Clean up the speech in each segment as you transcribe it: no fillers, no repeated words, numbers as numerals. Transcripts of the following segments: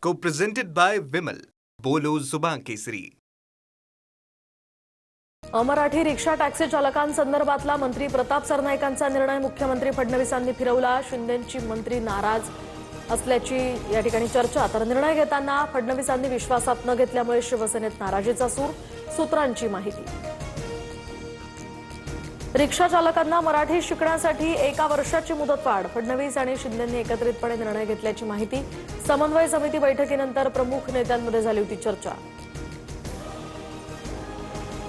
Co-presented by Vimal. बोलो जुबान केसरी. अमराठी rickshaw taxi चालकांसंदर्भातला मंत्री प्रताप सरनाईकांचा निर्णय मुख्यमंत्री फडणवीसांनी फिरवला. शिंदेंची मंत्री नाराज असल्याची या ठिकाणी चर्चा. तर निर्णय घेताना फडणवीसांनी विश्वासात न घेतल्यामुळे शिवसेनेत नाराजीचा सूर. सूत्रांची माहिती. रिक्षा चालकांना मराठी शिकण्यासाठी 1 वर्षाची मुदतवाढ. फडणवीस आणि शिंदेंनी एकत्रितपणे निर्णय घेतल्याची माहिती. समन्वय समिती बैठकीनंतर प्रमुख नेत्यांमध्ये झाली होती चर्चा.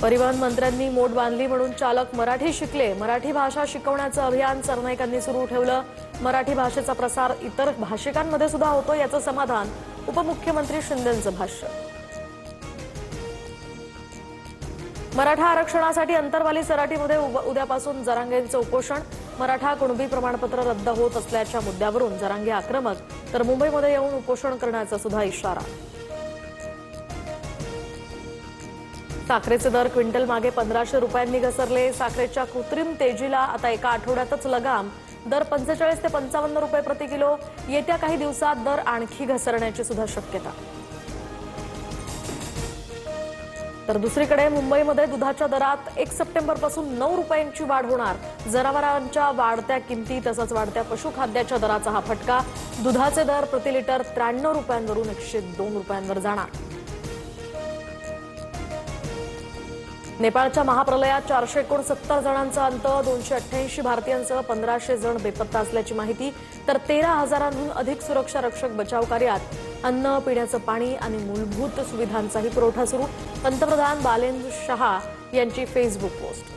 परिवहन मंत्र्यांनी मोड बांधली म्हणून चालक मराठी शिकले. मराठी भाषा शिकवण्याचं अभियान सरनाईकांनी सुरू ठेवलं. मराठी भाषेचा प्रसार इतर भाषिकांमध्ये सुद्धा होतो याचं समाधान. उपमुख्यमंत्री शिंदेंचं भाष्य. मराठा आरक्षणासाठी अंतरवाली सराटीमध्ये उद्यापासून जरांगेंचं उपोषण. मराठा कुणबी प्रमाणपत्र रद्द होत असल्याच्या मुद्द्यावरून जरांगे आक्रमक. तर मुंबईमध्ये येऊन उपोषण करण्याचा सुद्धा इशारा. साखरेचे दर क्विंटल मागे 1500 रुपयांनी घसरले. साखरेच्या कृत्रिम तेजीला आता एका आठवड्यातच लगाम. दर 45 ते 55 रुपये प्रति किलो. येत्या काही दिवसात दर आणखी घसरण्याची सुद्धा शक्यता. तर दुसरीकडे मुंबईमध्ये दुधाच्या दरात 1 सप्टेंबरपासून 9 रुपयांची वाढ होणार. जनावरांच्या वाढत्या किमती तसंच वाढत्या पशुखाद्याच्या दराचा हा फटका. दुधाचे दर प्रति लिटर 93 रुपयांवरून 102 रुपयांवर जाणार. नेपाळच्या महाप्रलयात 469 जणांचा अंत. 288 भारतीयांसह 1500 जण बेपत्ता असल्याची माहिती. तर 13,000हून अधिक सुरक्षा रक्षक बचाव कार्यात. अन्न, पिण्याचं पाणी आणि मूलभूत सुविधांचाही पुरवठा सुरू. पंतप्रधान बालेंद्र शहा यांची फेसबुक पोस्ट.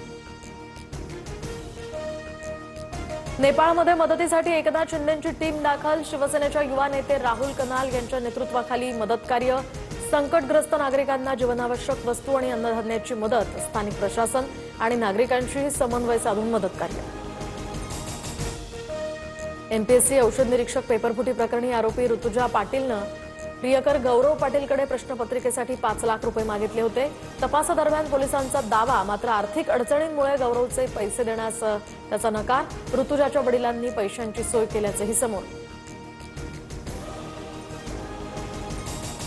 नेपाळमध्ये मदतीसाठी एकनाथ शिंदेंची टीम दाखल. शिवसेनेच्या युवा नेते राहुल कनाल यांच्या नेतृत्वाखाली मदतकार्य. संकटग्रस्त नागरिकांना जीवनावश्यक वस्तू आणि अन्नधान्याची मदत. स्थानिक प्रशासन आणि नागरिकांशीही समन्वय साधून मदतकार्य. एमपीएससी औषध निरीक्षक पेपरफुटी प्रकरणी आरोपी ऋतुजा पाटीलनं प्रियकर गौरव पाटीलकडे प्रश्नपत्रिकेसाठी 5 लाख रुपये मागितले होते. तपासादरम्यान पोलिसांचा दावा. मात्र आर्थिक अडचणींमुळे गौरवचे पैसे देण्यास त्याचा नकार. ऋतुजाच्या वडिलांनी पैशांची सोय केल्याचंही समोर.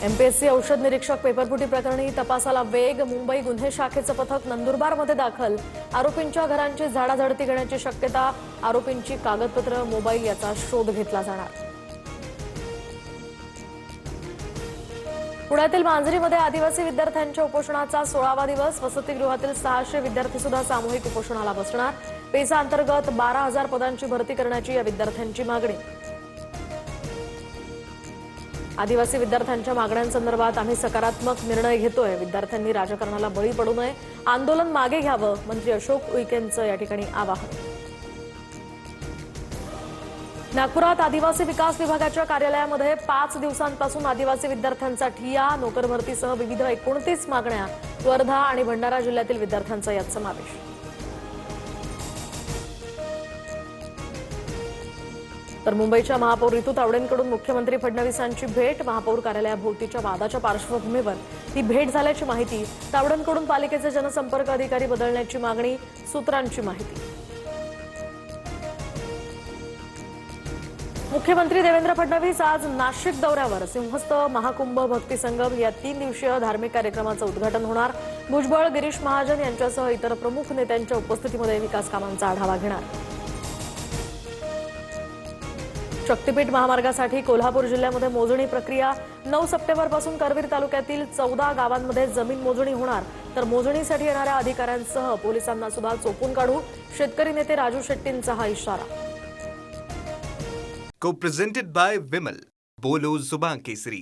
एमपीएससी औषध निरीक्षक पेपरफुटी प्रकरणी तपासाला वेग. मुंबई गुन्हे शाखेचं पथक नंदुरबारमध्ये दाखल. आरोपींच्या घरांची झाडाझडती घेण्याची शक्यता. आरोपींची कागदपत्र, मोबाईल याचा शोध घेतला जाणार. पुण्यातील मांजरीमध्ये आदिवासी विद्यार्थ्यांच्या उपोषणाचा 16वा दिवस. वसतिगृहातील 600 विद्यार्थी सुद्धा सामूहिक उपोषणाला बसणार. पेसा अंतर्गत 12,000 पदांची भरती करण्याची या विद्यार्थ्यांची मागणी. आदिवासी विद्यार्थ्यांच्या मागण्यांसंदर्भात आम्ही सकारात्मक निर्णय घेतोय. विद्यार्थ्यांनी राजकारणाला बळी पडू नये. आंदोलन मागे घ्यावं. मंत्री अशोक उईकेंचं या ठिकाणी आवाहन. नागपुरात आदिवासी विकास विभागाच्या कार्यालयामध्ये 5 दिवसांपासून आदिवासी विद्यार्थ्यांचा ठिय्या. नोकर भरतीसह विविध 29 मागण्या. वर्धा आणि भंडारा जिल्ह्यातील विद्यार्थ्यांचा यात समावेश. तर मुंबईच्या महापौर रितू तावडेंकडून मुख्यमंत्री फडणवीसांची भेट. महापौर कार्यालयाभोवतीच्या वादाच्या पार्श्वभूमीवर ही भेट झाल्याची माहिती. तावडेंकडून पालिकेचे जनसंपर्क अधिकारी बदलण्याची मागणी. सूत्रांची माहिती. मुख्यमंत्री देवेंद्र फडणवीस आज नाशिक दौऱ्यावर. सिंहस्थ महाकुंभ भक्ती संगम या 3 दिवसीय धार्मिक कार्यक्रमाचं उद्घाटन होणार. भुजबळ, गिरीश महाजन यांच्यासह इतर प्रमुख नेत्यांच्या उपस्थितीमध्ये विकास कामांचा आढावा घेणार. शक्तीपीठ महामार्गासाठी कोल्हापूर जिल्ह्यामध्ये मोजणी प्रक्रिया. 9 सप्टेंबरपासून करवीर तालुक्यातील 14 गावांमध्ये जमीन मोजणी होणार. तर मोजणीसाठी येणाऱ्या अधिकाऱ्यांसह पोलिसांना सुद्धा चोपून काढू. शेतकरी नेते राजू शेट्टींचा हा इशारा. Co-presented by Vimal. बोलो जुबान केसरी.